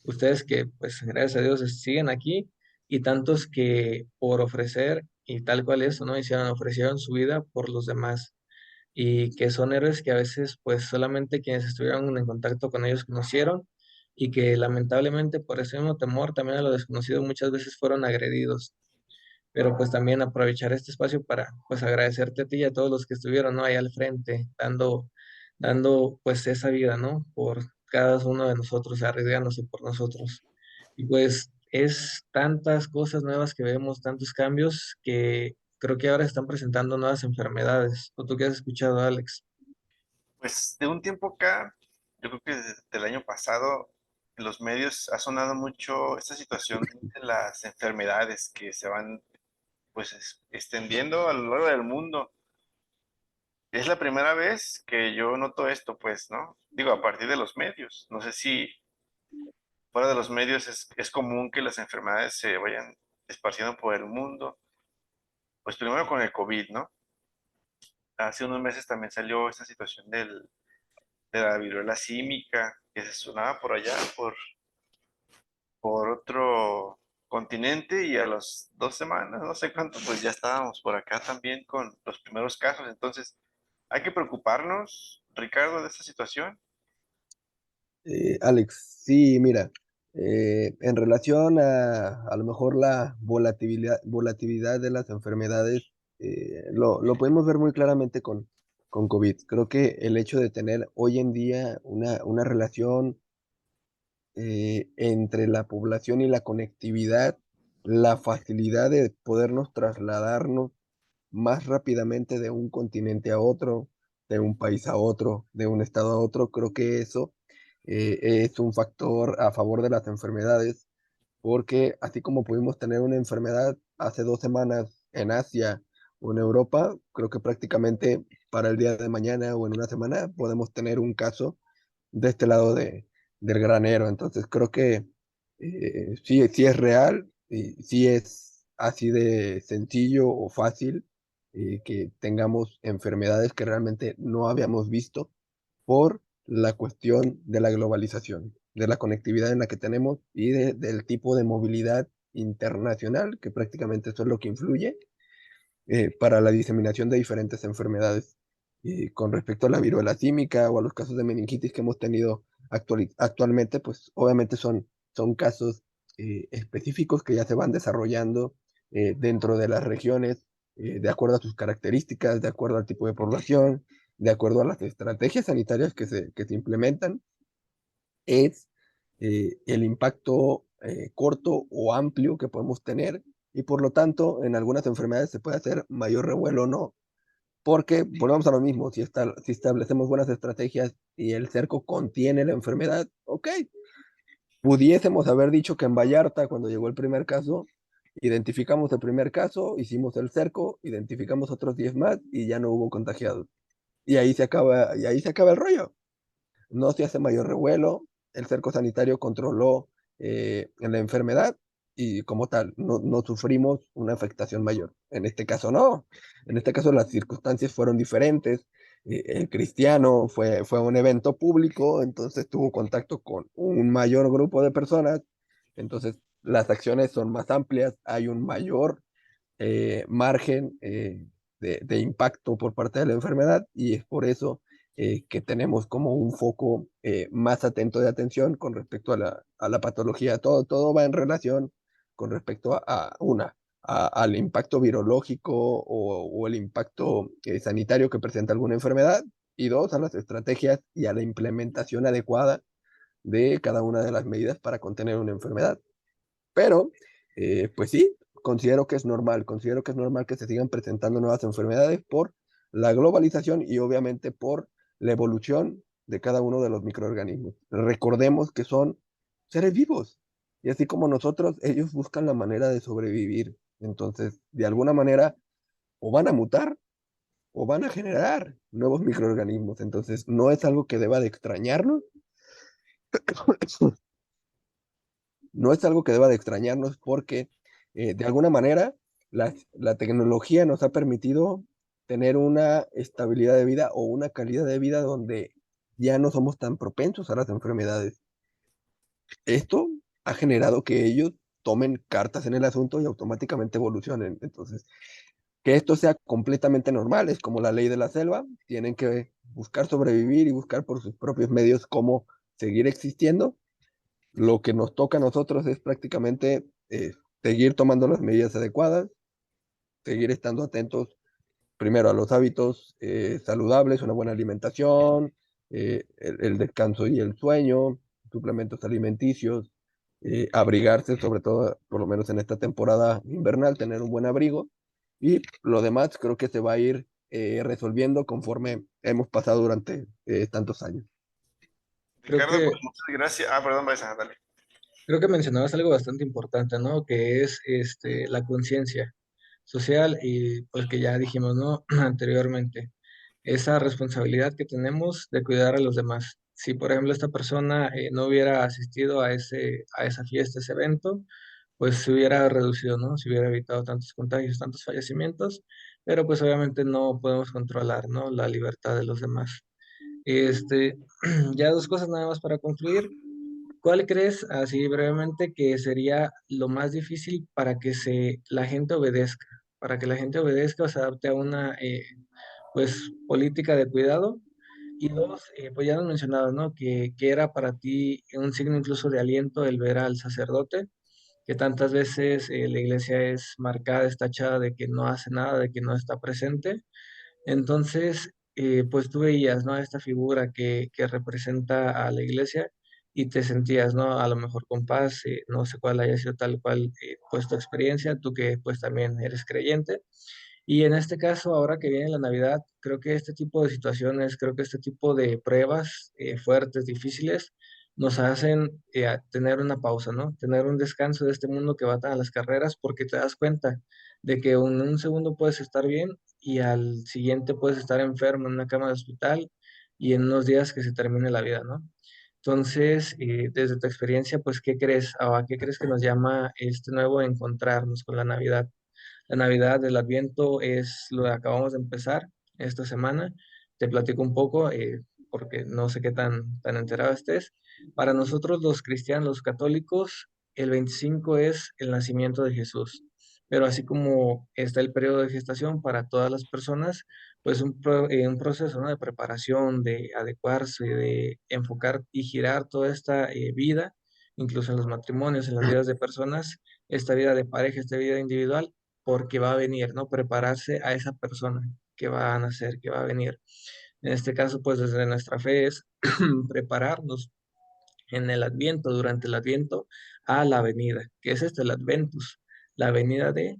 Ustedes que, pues, gracias a Dios, siguen aquí y tantos que por ofrecer y tal cual eso, ¿no? Ofrecieron su vida por los demás y que son héroes que a veces, pues, solamente quienes estuvieron en contacto con ellos conocieron y que lamentablemente por ese mismo temor también a lo desconocido muchas veces fueron agredidos, pero pues también aprovechar este espacio para pues agradecerte a ti y a todos los que estuvieron, ¿no? Ahí al frente, dando pues esa vida, ¿no? Por cada uno de nosotros, arriesgándose por nosotros. Y pues es tantas cosas nuevas que vemos, tantos cambios que creo que ahora están presentando nuevas enfermedades. ¿O tú qué has escuchado, Alex? Pues de un tiempo acá, yo creo que desde el año pasado, en los medios ha sonado mucho esta situación de las enfermedades que se van pues extendiendo a lo largo del mundo. Es la primera vez que yo noto esto, pues, ¿no? Digo, a partir de los medios. No sé si fuera de los medios es común que las enfermedades se vayan esparciendo por el mundo. Pues primero con el COVID, ¿no? Hace unos meses también salió esta situación de la viruela símica, que se sonaba por allá, por otro continente, y a las 2 semanas, no sé cuánto, pues ya estábamos por acá también con los primeros casos. Entonces, hay que preocuparnos Ricardo, de esta situación? Alex, sí, mira, en relación a lo mejor la volatilidad de las enfermedades, lo podemos ver muy claramente con COVID. Creo que el hecho de tener hoy en día una relación entre la población y la conectividad, la facilidad de podernos trasladarnos más rápidamente de un continente a otro, de un país a otro, de un estado a otro, creo que eso es un factor a favor de las enfermedades, porque así como pudimos tener una enfermedad hace 2 semanas en Asia o en Europa, creo que prácticamente para el día de mañana o en una semana podemos tener un caso de este lado del granero. Entonces creo que sí, sí es real, y sí es así de sencillo o fácil que tengamos enfermedades que realmente no habíamos visto por la cuestión de la globalización, de la conectividad en la que tenemos y del tipo de movilidad internacional, que prácticamente eso es lo que influye para la diseminación de diferentes enfermedades. Y con respecto a la viruela símica o a los casos de meningitis que hemos tenido actualmente, pues obviamente son casos específicos que ya se van desarrollando dentro de las regiones, de acuerdo a sus características, de acuerdo al tipo de población, de acuerdo a las estrategias sanitarias que se implementan. Es el impacto corto o amplio que podemos tener y por lo tanto en algunas enfermedades se puede hacer mayor revuelo o no, porque volvamos a lo mismo, si establecemos buenas estrategias y el cerco contiene la enfermedad, ok, pudiésemos haber dicho que en Vallarta cuando llegó el primer caso, identificamos el primer caso, hicimos el cerco, identificamos otros 10 más y ya no hubo contagiados. Y ahí se acaba el rollo, no se hace mayor revuelo, el cerco sanitario controló en la enfermedad y como tal, no sufrimos una afectación mayor. En este caso no, en este caso las circunstancias fueron diferentes. El cristiano fue un evento público, entonces tuvo contacto con un mayor grupo de personas, entonces las acciones son más amplias, hay un mayor margen de impacto por parte de la enfermedad y es por eso que tenemos como un foco más atento de atención con respecto a la patología. Todo va en relación con respecto al impacto virológico o el impacto sanitario que presenta alguna enfermedad y dos, a las estrategias y a la implementación adecuada de cada una de las medidas para contener una enfermedad. Pero, pues sí, considero que es normal que se sigan presentando nuevas enfermedades por la globalización y obviamente por la evolución de cada uno de los microorganismos. Recordemos que son seres vivos y así como nosotros, ellos buscan la manera de sobrevivir. Entonces, de alguna manera, o van a mutar o van a generar nuevos microorganismos. Entonces, no es algo que deba de extrañarnos, no es algo que deba de extrañarnos porque de alguna manera la tecnología nos ha permitido tener una estabilidad de vida o una calidad de vida donde ya no somos tan propensos a las enfermedades. Esto ha generado que ellos tomen cartas en el asunto y automáticamente evolucionen. Entonces, que esto sea completamente normal, es como la ley de la selva, tienen que buscar sobrevivir y buscar por sus propios medios cómo seguir existiendo. Lo que nos toca a nosotros es prácticamente seguir tomando las medidas adecuadas, seguir estando atentos primero a los hábitos saludables, una buena alimentación, el descanso y el sueño, suplementos alimenticios, abrigarse, sobre todo, por lo menos en esta temporada invernal, tener un buen abrigo. Y lo demás creo que se va a ir resolviendo conforme hemos pasado durante tantos años. Creo Ricardo, que pues muchas gracias. Ah, perdón, Baeza, dale. Creo que mencionabas algo bastante importante, ¿no? Que es la conciencia social y pues que ya dijimos, ¿no? Anteriormente, esa responsabilidad que tenemos de cuidar a los demás. Si, por ejemplo, esta persona no hubiera asistido a esa fiesta, ese evento, pues se hubiera reducido, ¿no? Se hubiera evitado tantos contagios, tantos fallecimientos, pero pues obviamente no podemos controlar, ¿no? La libertad de los demás. Este, ya dos cosas nada más para concluir. ¿Cuál crees, así brevemente, que sería lo más difícil para que la gente obedezca? Para que la gente obedezca o se adapte a una pues, política de cuidado. Y dos, pues ya nos mencionabas, ¿no? Que era para ti un signo incluso de aliento el ver al sacerdote, que tantas veces la iglesia es marcada, es tachada de que no hace nada, de que no está presente. Entonces, pues tú veías, ¿no? Esta figura que representa a la iglesia y te sentías, ¿no? A lo mejor con paz, no sé cuál haya sido tal cual, pues tu experiencia, tú que pues también eres creyente. Y en este caso, ahora que viene la Navidad, creo que este tipo de situaciones, creo que este tipo de pruebas fuertes, difíciles, nos hacen tener una pausa, ¿no? Tener un descanso de este mundo que va a las carreras, porque te das cuenta de que en un segundo puedes estar bien y al siguiente puedes estar enfermo en una cama de hospital y en unos días que se termine la vida, ¿no? Entonces, desde tu experiencia, pues, ¿qué crees? ¿O a qué crees que nos llama este nuevo encontrarnos con la Navidad? La Navidad, el Adviento es lo que acabamos de empezar esta semana. Te platico un poco, porque no sé qué tan enterado estés. Para nosotros los cristianos, los católicos, el 25 es el nacimiento de Jesús. Pero así como está el periodo de gestación para todas las personas, pues un proceso, ¿no? De preparación, de adecuarse, de enfocar y girar toda esta vida, incluso en los matrimonios, en las vidas de personas, esta vida de pareja, esta vida individual, porque va a venir, ¿no? Prepararse a esa persona que va a nacer, que va a venir. En este caso, pues desde nuestra fe es prepararnos en el Adviento, durante el Adviento, a la venida, que es el Adventus, la venida de,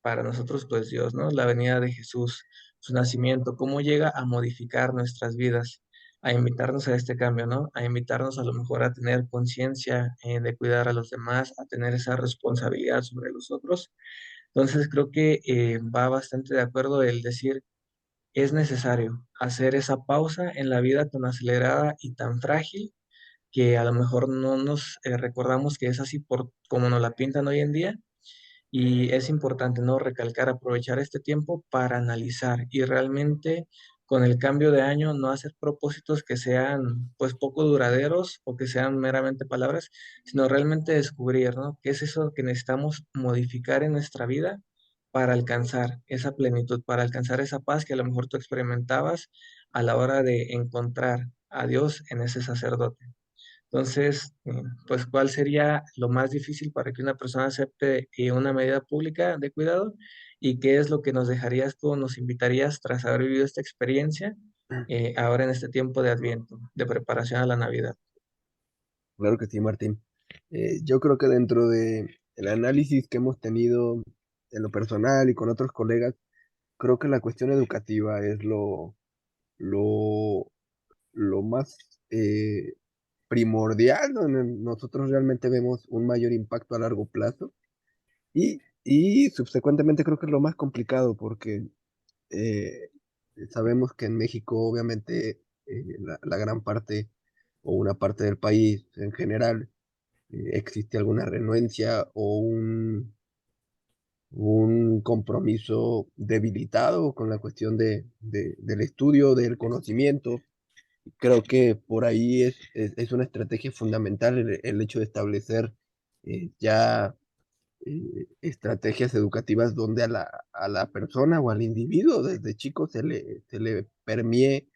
para nosotros, pues Dios, ¿no? La venida de Jesús, su nacimiento, cómo llega a modificar nuestras vidas, a invitarnos a este cambio, ¿no? A invitarnos a lo mejor a tener conciencia de cuidar a los demás, a tener esa responsabilidad sobre los otros. Entonces creo que va bastante de acuerdo el decir, es necesario hacer esa pausa en la vida tan acelerada y tan frágil que a lo mejor no nos recordamos que es así por como nos la pintan hoy en día. Y es importante, ¿no? Recalcar, aprovechar este tiempo para analizar y realmente con el cambio de año no hacer propósitos que sean pues poco duraderos o que sean meramente palabras, sino realmente descubrir, ¿no? ¿Qué es eso que necesitamos modificar en nuestra vida para alcanzar esa plenitud, para alcanzar esa paz que a lo mejor tú experimentabas a la hora de encontrar a Dios en ese sacerdote? Entonces, pues, ¿cuál sería lo más difícil para que una persona acepte una medida pública de cuidado? ¿Y qué es lo que nos dejarías tú, nos invitarías tras haber vivido esta experiencia ahora en este tiempo de Adviento, de preparación a la Navidad? Claro que sí, Martín. Yo creo que dentro de el análisis que hemos tenido en lo personal y con otros colegas, creo que la cuestión educativa es lo, lo más primordial, donde nosotros realmente vemos un mayor impacto a largo plazo y subsecuentemente creo que es lo más complicado porque eh, sabemos que en México obviamente la gran parte o una parte del país en general existe alguna renuencia o un compromiso debilitado con la cuestión del estudio, del conocimiento. Creo que por ahí es una estrategia fundamental el hecho de establecer ya estrategias educativas donde a la persona o al individuo desde chico se le permee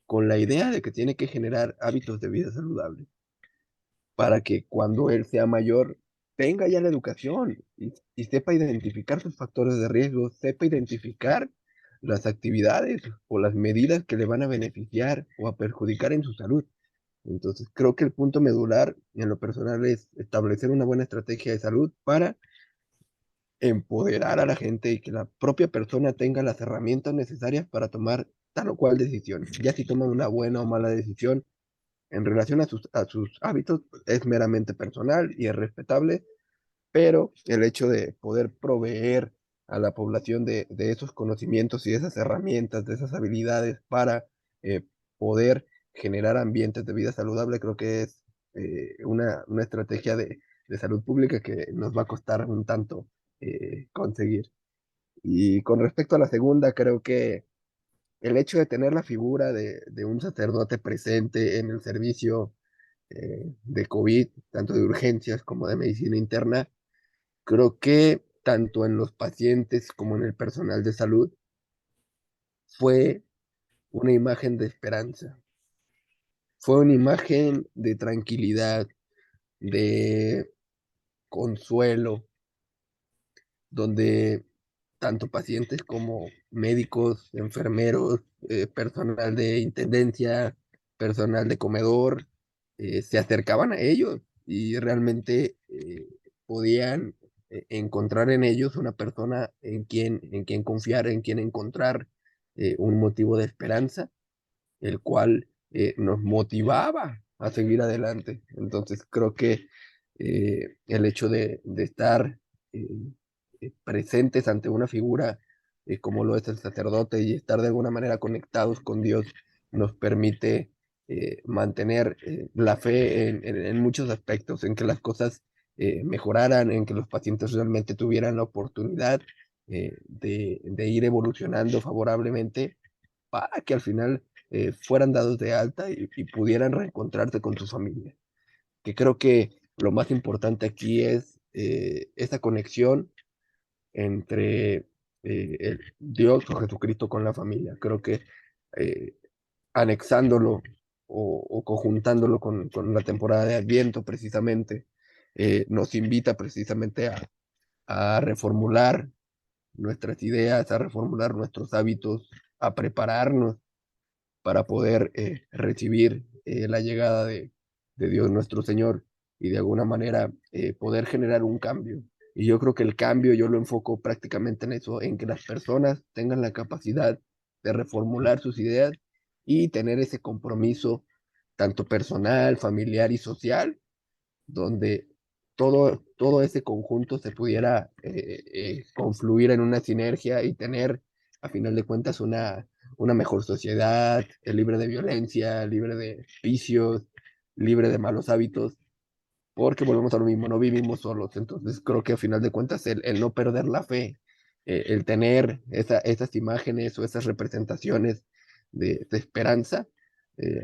con la idea de que tiene que generar hábitos de vida saludables para que cuando él sea mayor tenga ya la educación y sepa identificar sus factores de riesgo, sepa identificar las actividades o las medidas que le van a beneficiar o a perjudicar en su salud. Entonces, creo que el punto medular en lo personal es establecer una buena estrategia de salud para empoderar a la gente y que la propia persona tenga las herramientas necesarias para tomar tal o cual decisión. Ya si toman una buena o mala decisión en relación a sus hábitos es meramente personal y es respetable, pero el hecho de poder proveer a la población de esos conocimientos y de esas herramientas, de esas habilidades para poder generar ambientes de vida saludable, creo que es una estrategia de salud pública que nos va a costar un tanto conseguir. Y con respecto a la segunda, creo que el hecho de tener la figura de un sacerdote presente en el servicio de COVID, tanto de urgencias como de medicina interna, creo que tanto en los pacientes como en el personal de salud fue una imagen de esperanza. fue una imagen de tranquilidad, de consuelo, donde tanto pacientes como médicos, enfermeros, personal de intendencia, personal de comedor, se acercaban a ellos y realmente podían encontrar en ellos una persona en quien confiar, en quien encontrar un motivo de esperanza, el cual nos motivaba a seguir adelante. Entonces creo que el hecho de estar eh, presentes ante una figura como lo es el sacerdote y estar de alguna manera conectados con Dios nos permite mantener la fe en muchos aspectos, en que las cosas mejoraran, en que los pacientes realmente tuvieran la oportunidad de ir evolucionando favorablemente para que al final fueran dados de alta y pudieran reencontrarse con su familia. Que creo que lo más importante aquí es esa conexión entre Dios o Jesucristo con la familia. Creo que eh, anexándolo o conjuntándolo con la temporada de Adviento precisamente, nos invita precisamente a reformular nuestras ideas, a reformular nuestros hábitos, a prepararnos para poder recibir la llegada de Dios nuestro Señor y de alguna manera poder generar un cambio. Y yo creo que el cambio yo lo enfoco prácticamente en eso, en que las personas tengan la capacidad de reformular sus ideas y tener ese compromiso tanto personal, familiar y social, donde todo ese conjunto se pudiera confluir en una sinergia y tener, a final de cuentas, una mejor sociedad, libre de violencia, libre de vicios, libre de malos hábitos, porque volvemos a lo mismo, no vivimos solos. Entonces creo que a final de cuentas el no perder la fe, el tener esas imágenes o esas representaciones de esperanza,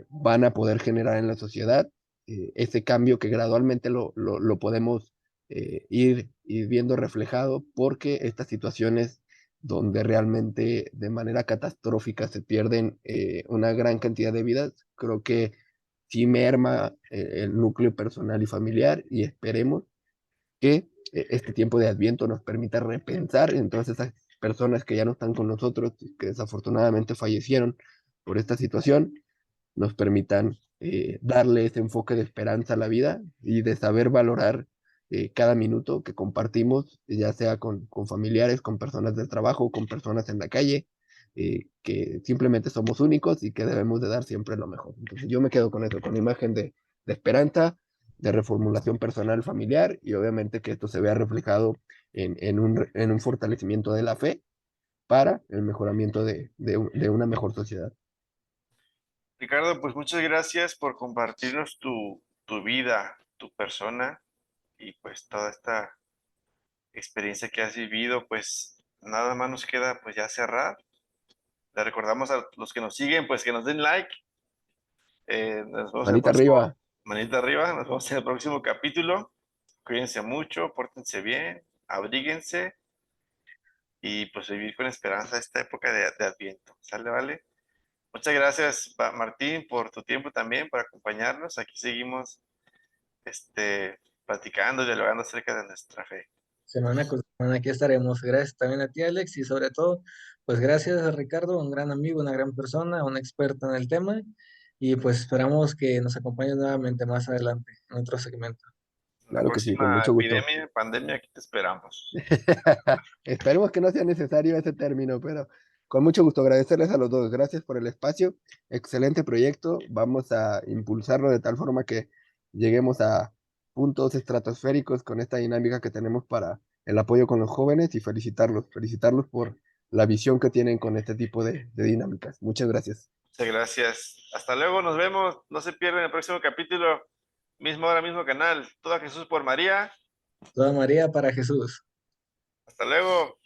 van a poder generar en la sociedad ese cambio que gradualmente lo podemos ir viendo reflejado, porque estas situaciones donde realmente de manera catastrófica se pierden una gran cantidad de vidas, creo que sí merma el núcleo personal y familiar, y esperemos que este tiempo de Adviento nos permita repensar en todas esas personas que ya no están con nosotros, que desafortunadamente fallecieron por esta situación, nos permitan darle ese enfoque de esperanza a la vida y de saber valorar cada minuto que compartimos, ya sea con familiares, con personas del trabajo, con personas en la calle, que simplemente somos únicos y que debemos de dar siempre lo mejor. Entonces yo me quedo con eso, con la imagen de esperanza, de reformulación personal familiar, y obviamente que esto se vea reflejado en un fortalecimiento de la fe para el mejoramiento de una mejor sociedad. Ricardo, pues muchas gracias por compartirnos tu vida, tu persona y pues toda esta experiencia que has vivido. Pues nada más nos queda pues ya cerrar. Le recordamos a los que nos siguen pues que nos den like. Nos vemos en el Manita próximo, arriba. manita arriba, nos vemos en el próximo capítulo. Cuídense mucho, pórtense bien, abríguense y pues vivir con esperanza esta época de Adviento. ¿Sale, vale? Muchas gracias, Martín, por tu tiempo también, por acompañarnos. Aquí seguimos platicando y dialogando acerca de nuestra fe. Semana con semana aquí estaremos. Gracias también a ti, Alex, y sobre todo, pues gracias a Ricardo, un gran amigo, una gran persona, un experto en el tema, y pues esperamos que nos acompañe nuevamente más adelante en otro segmento. En la Claro que sí, con próxima mucho gusto. epidemia, pandemia, aquí te esperamos. Esperemos que no sea necesario ese término, pero con mucho gusto agradecerles a los dos. Gracias por el espacio. Excelente proyecto. Vamos a impulsarlo de tal forma que lleguemos a puntos estratosféricos con esta dinámica que tenemos para el apoyo con los jóvenes, y felicitarlos por la visión que tienen con este tipo de dinámicas. Muchas gracias. Muchas gracias. Hasta luego, nos vemos. No se pierdan el próximo capítulo. Misma hora, mismo canal. Todo a Jesús por María. Toda María para Jesús. Hasta luego.